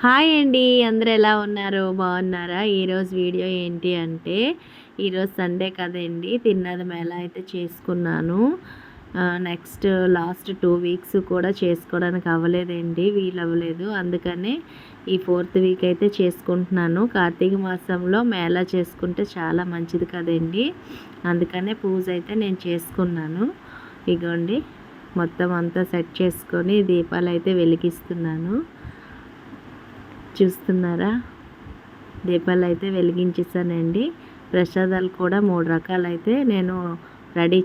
Hi అండి. అందరూ ఎలా ఉన్నారు? బాగున్నారా? ఈరోజు వీడియో ఏంటి అంటే, ఈరోజు సండే కదండి, తిన్నది మేళ అయితే చేసుకున్నాను. నెక్స్ట్ లాస్ట్ 2 వీక్స్ కూడా చేసుకోవడానికి అవ్వలేదండి, వీలవ్వలేదు. అందుకనే ఈ 4th వీక్ అయితే చేసుకుంటున్నాను. కార్తీక మాసంలో మేళా చేసుకుంటే చాలా మంచిది కదండి, అందుకనే పూజ అయితే నేను చేసుకున్నాను. ఇగోండి, మొత్తం అంతా సెట్ చేసుకొని దీపాలు అయితే వెలిగిస్తున్నాను. చూస్తున్నారా? దీపాలు అయితే వెలిగించేసానండి. ప్రసాదాలు కూడా 3 రకాలైతే నేను రెడీ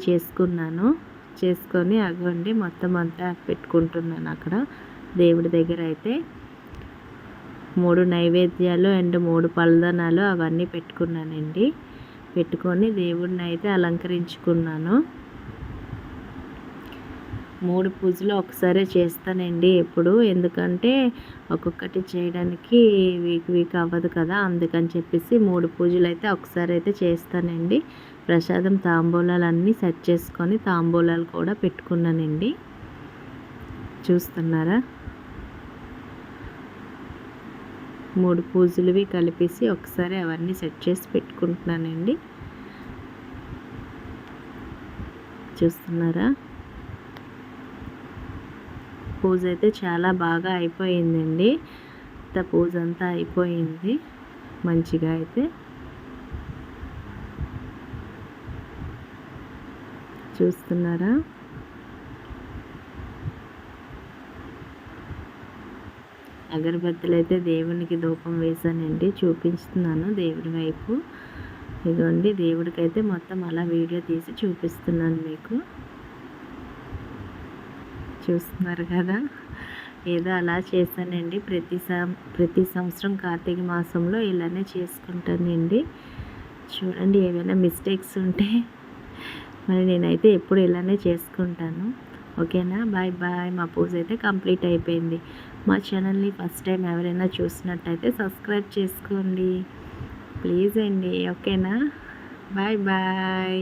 చేసుకొని అగోండి మొత్తం అంతా పెట్టుకుంటున్నాను. అక్కడ దేవుడి దగ్గర అయితే 3 నైవేద్యాలు అండ్ 3 పలదనాలు అవన్నీ పెట్టుకున్నానండి. పెట్టుకొని దేవుడిని అయితే అలంకరించుకున్నాను. 3 పూజలు ఒకసారి చేస్తానండి ఎప్పుడు, ఎందుకంటే ఒక్కొక్కటి చేయడానికి వీక్ అవ్వదు కదా, అందుకని చెప్పేసి 3 పూజలు అయితే ఒకసారి అయితే చేస్తానండి. ప్రసాదం తాంబూలాలన్నీ సెట్ చేసుకొని తాంబూలాలు కూడా పెట్టుకున్నానండి. చూస్తున్నారా? 3 పూజలువి కలిపేసి ఒకసారి అవన్నీ సెట్ చేసి పెట్టుకుంటున్నానండి. చూస్తున్నారా? పూజ అయితే చాలా బాగా అయిపోయిందండి. పూజ అంతా అయిపోయింది మంచిగా అయితే. చూస్తున్నారా? అగరబత్తులు అయితే దేవునికి ధూపం వేసానండి, చూపిస్తున్నాను దేవుడి వైపు. ఇదిగోండి, దేవుడికైతే మొత్తం అలా వీడియో తీసి చూపిస్తున్నాను మీకు. చూస్తున్నారు కదా? ఏదో అలా చేశానండి. ప్రతి సంవత్సరం కార్తీక మాసంలో ఇలానే చేసుకుంటానండి. చూడండి, ఏమైనా మిస్టేక్స్ ఉంటే మరి నేనైతే ఎప్పుడు ఇలానే చేసుకుంటాను. ఓకేనా? Bye bye. మా పూజ అయితే కంప్లీట్ అయిపోయింది. మా ఛానల్ని ఫస్ట్ టైం ఎవరైనా చూసినట్టయితే సబ్స్క్రైబ్ చేసుకోండి ప్లీజ్ అండి. ఓకేనా? Bye bye.